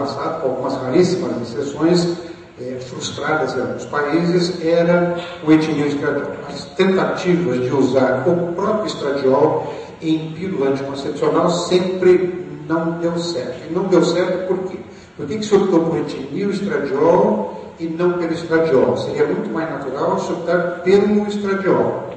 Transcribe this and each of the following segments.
passado, com algumas raríssimas exceções, frustradas em alguns países, era o etilil estradiol. As tentativas de usar o próprio estradiol em pílula anticoncepcional sempre não deu certo. E não deu certo por quê? Por que se optou por etilil estradiol e não pelo estradiol? Seria muito mais natural se optar pelo estradiol.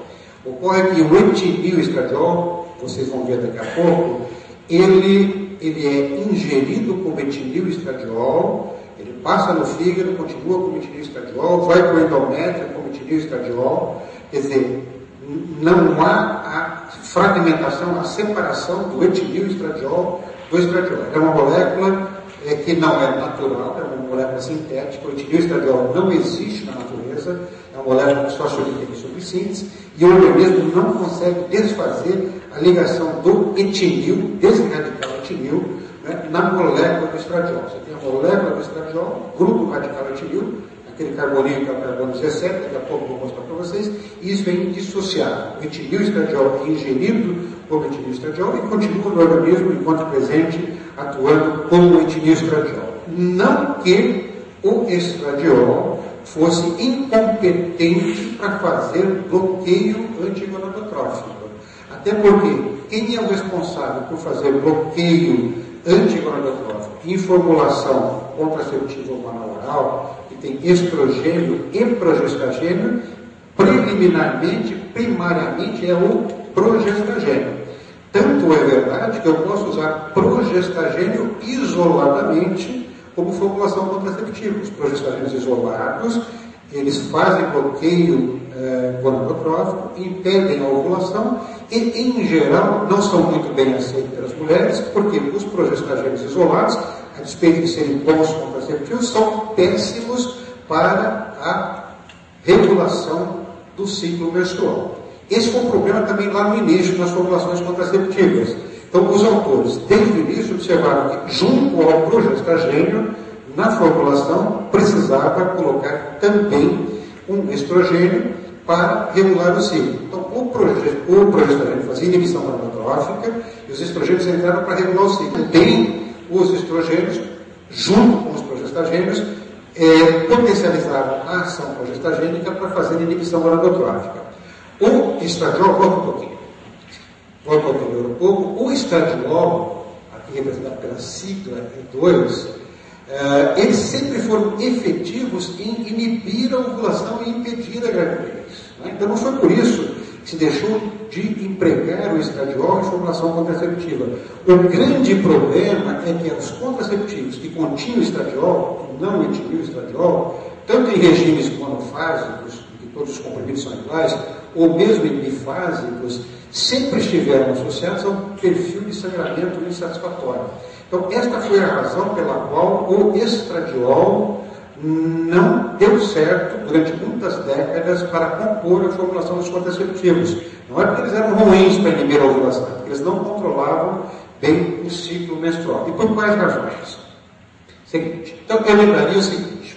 Ocorre que o etilil estradiol, vocês vão ver daqui a pouco, ele é ingerido como etilil estradiol, ele passa no fígado, continua como etilil estradiol, vai para o endométrio como etilil estradiol, quer dizer, não há a fragmentação, a separação do etilil estradiol do estradiol. É uma molécula que não é natural, é uma molécula sintética, o etilil estradiol não existe na natureza, é uma molécula que só se obtém sob síntese, e o organismo não consegue desfazer a ligação do etilil, desse radical etilil, né, na molécula do estradiol. Você tem a molécula do estradiol, grupo radical etilil, aquele carboninho que é o carbono 17, daqui a pouco eu vou mostrar para vocês, e isso é indissociável. O etilil estradiol é ingerido como etilil estradiol e continua no organismo enquanto presente, atuando como etilil estradiol. Não que o estradiol fosse incompetente para fazer bloqueio antigonadotrófico. Até porque quem é o responsável por fazer bloqueio antigonadotrófico em formulação contraceptiva humana oral, que tem estrogênio e progestagênio, preliminarmente, primariamente, é o progestagênio. Tanto é verdade que eu posso usar progestagênio isoladamente como formulação contraceptiva. Os progestagênios isolados, eles fazem bloqueio gonadotrófico, impedem a ovulação e, em geral, não são muito bem aceitos pelas mulheres, porque os progestagênios isolados, a despeito de serem bons contraceptivos, são péssimos para a regulação do ciclo menstrual. Esse foi um problema também lá no início das formulações contraceptivas. Então, os autores, desde o início, observaram que, junto ao progestagênio, na formulação, precisava colocar também um estrogênio para regular o ciclo. Então, o progestagênio fazia inibição gonadotrófica e os estrogênios entraram para regular o ciclo. Tem os estrogênios, junto com os progestagênios, potencializaram a ação progestagênica para fazer inibição gonadotrófica. O estradiol, volta ao primeiro pouco, o estradiol, aqui representado pela sigla E2, eles sempre foram efetivos em inibir a ovulação e impedir a gravidez. Né? Então não foi por isso que se deixou de empregar o estradiol em formulação contraceptiva. O grande problema é que os contraceptivos que continham estradiol, e não etilil estradiol, tanto em regimes monofásicos, em que todos os comprimidos são iguais, ou mesmo em bifásicos, sempre estiveram associados a um perfil de sangramento insatisfatório. Então, esta foi a razão pela qual o estradiol não deu certo durante muitas décadas para compor a formulação dos contraceptivos. Não é porque eles eram ruins para inibir a ovulação, é porque eles não controlavam bem o ciclo menstrual. E por quais razões? Seguinte, então eu lembraria o seguinte: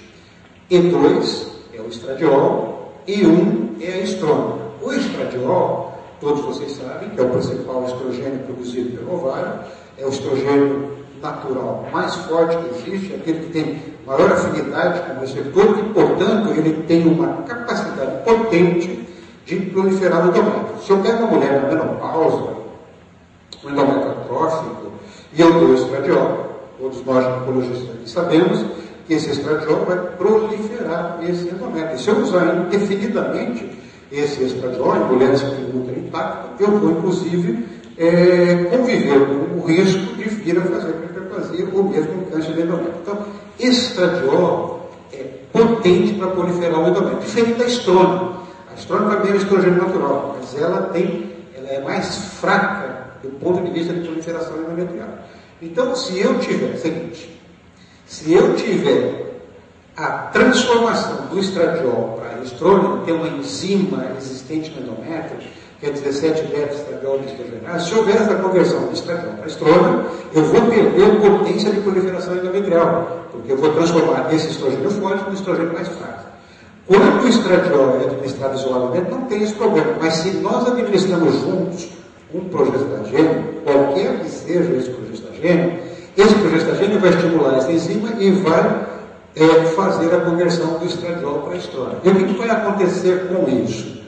E2 é o estradiol, E1 é a estrona. O estradiol, todos vocês sabem, que é o principal estrogênio produzido pelo ovário, é o estrogênio natural mais forte que existe, aquele que tem maior afinidade com o receptor e, portanto, ele tem uma capacidade potente de proliferar no endométrio. Se eu pego uma mulher na menopausa, um endométrio atrófico, e eu dou estradiol, todos nós ginecologistas aqui sabemos que esse estradiol vai proliferar esse endométrio. E se eu usar indefinidamente esse estradiol em mulheres que têm útero intacto, eu vou, inclusive, conviver com o risco de vir a fazer hiperplasia ou mesmo câncer de endométrio. Então, estradiol é potente para proliferar o endométrio, diferente da estrona. A estrona também é um estrogênio natural, mas ela é mais fraca do ponto de vista de proliferação endometrial. Então, se eu tiver a transformação do estradiol para estrona, tem uma enzima existente no endométrio, que é 17-beta-estradiol desidrogenase, se houver essa conversão de estradiol para estrona, eu vou perder a potência de proliferação endometrial, porque eu vou transformar esse estrogênio forte no estrogênio mais fraco. Quando o estradiol é administrado isoladamente, não tem esse problema, mas se nós administramos juntos um progestagênio, qualquer que seja esse progestagênio, Esse progestagênio vai estimular essa enzima e vai fazer a conversão do estradiol para a estrona. E o que vai acontecer com isso?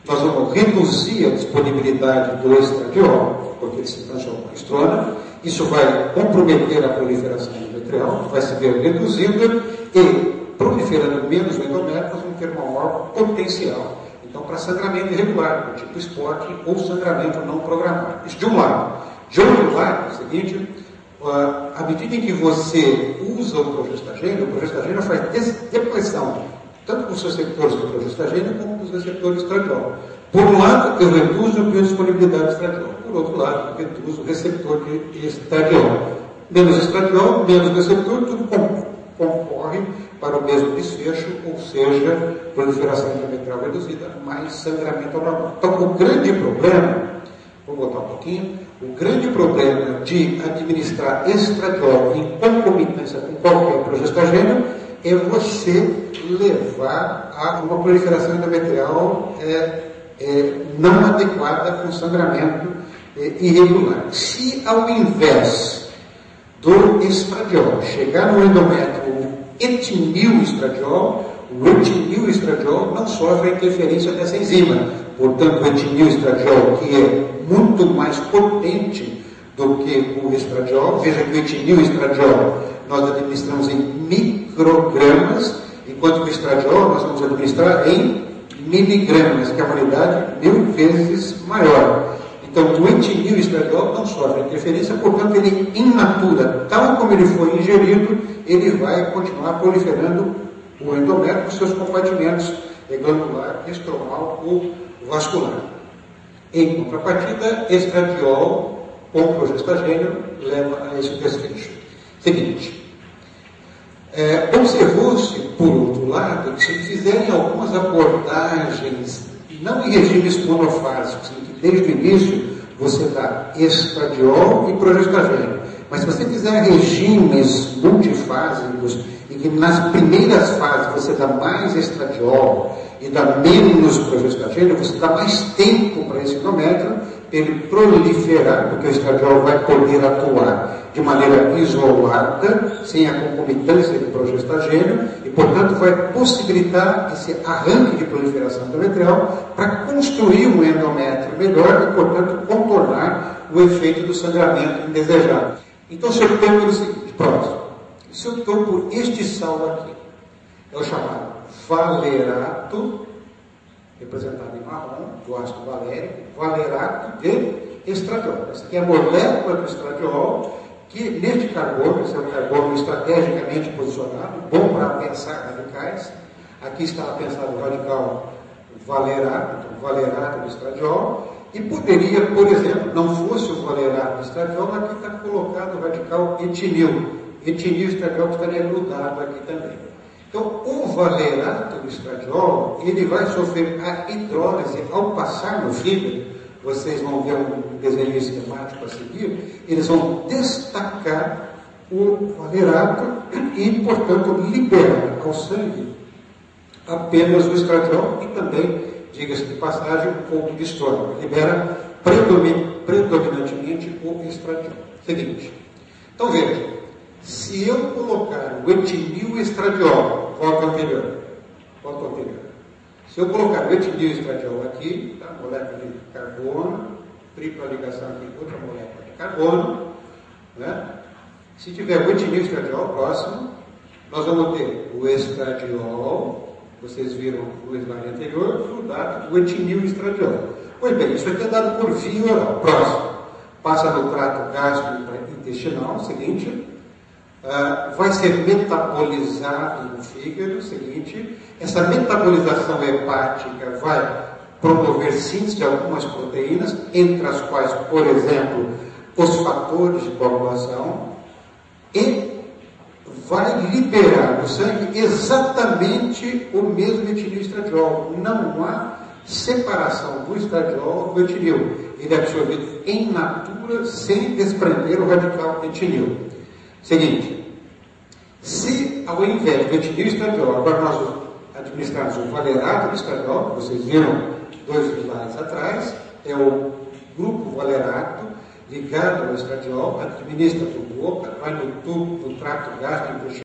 Nós vamos reduzir a disponibilidade do estradiol, porque ele se transforma em estrona. Isso vai comprometer a proliferação endometrial, vai se ver reduzida e, proliferando menos o endométrio, nós vamos ter um maior potencial. Então, para sangramento irregular, do tipo SPOT ou sangramento não programado. Isso de um lado. De outro lado, é o seguinte, à medida em que você usa o progestagênio faz depressão, tanto dos receptores do progestagênio como dos receptores de estradiol. Por um lado, eu reduzo a biodisponibilidade de estradiol. Por outro lado, eu reduzo o receptor de estradiol. Menos estradiol, menos receptor, tudo concorre para o mesmo desfecho, ou seja, proliferação endometrial reduzida, mais sangramento normal. Então, o grande problema, vou voltar um pouquinho, o grande problema de administrar estradiol em concomitância com qualquer progestagênio é você levar a uma proliferação endometrial não adequada com sangramento irregular. Se ao invés do estradiol chegar no endométrio etinil-estradiol, o etinil-estradiol não sofre a interferência dessa enzima. Portanto, o etinil-estradiol, que é muito mais potente do que o estradiol, veja que o etinil-estradiol nós administramos em microgramas, enquanto que o estradiol nós vamos administrar em miligramas, que é uma unidade 1000 vezes maior. Então, o etinil-estradiol não sofre interferência, portanto, ele in natura, tal como ele foi ingerido, ele vai continuar proliferando o endométrio com seus compartimentos glandular, estromal ou vascular. Em contrapartida, estradiol com progestagênio leva a esse desfecho. Seguinte, observou-se, por outro lado, que se fizerem algumas abordagens, não em regimes monofásicos, em que desde o início você dá estradiol e progestagênio, mas se você fizer regimes multifásicos, em que nas primeiras fases você dá mais estradiol e dá menos progestagênio, você dá mais tempo para esse endométrio, ele proliferar, porque o estradiol vai poder atuar de maneira isolada, sem a concomitância de progestagênio, e, portanto, vai possibilitar esse arranque de proliferação endometrial para construir um endométrio melhor e, portanto, contornar o efeito do sangramento indesejado. Então, se optou pelo seguinte, próximo, se optou por este sal aqui, é o chamado valerato, representado em marrom, do ácido valérico, valerato de estradiol. Essa aqui é a molécula do estradiol, que neste carbono, esse é um carbono estrategicamente posicionado, bom para pensar radicais. Aqui está pensado o radical valerato, então valerato de estradiol, e poderia, por exemplo, não fosse o valerato de estradiol, mas aqui está colocado o radical etinil. Etinil e estradiol estaria grudado aqui também. Então, o valerato do estradiol, ele vai sofrer a hidrólise ao passar no fígado. Vocês vão ver um desenho esquemático a seguir. Eles vão destacar o valerato e, portanto, liberar ao sangue apenas o estradiol e também, diga-se de passagem, um pouco de estrona. Libera predominantemente o estradiol. Seguinte. Então, veja. Se eu colocar o etinil-estradiol, volta anterior. Se eu colocar o etinil-estradiol aqui, tá? Molécula de carbono, tripla ligação aqui, outra molécula de carbono, né? Se tiver o etinil-estradiol próximo, nós vamos ter o estradiol, vocês viram no slide anterior, grudado o etinil-estradiol. Pois bem, isso aqui é dado por via oral. Próximo, passa no trato gastrointestinal, seguinte. Vai ser metabolizado no fígado, seguinte, essa metabolização hepática vai promover síntese de algumas proteínas, entre as quais, por exemplo, os fatores de coagulação, e vai liberar no sangue exatamente o mesmo etinil-estradiol. Não há separação do estradiol do etinil. Ele é absorvido em natura sem desprender o radical etinil. Seguinte, se ao invés do etinil-estradiol, agora nós administrarmos o valerato de estradiol, que vocês viram 2 slides atrás, é o grupo valerato, ligado ao estradiol, administra por boca, vai no tubo, no trato gástrico,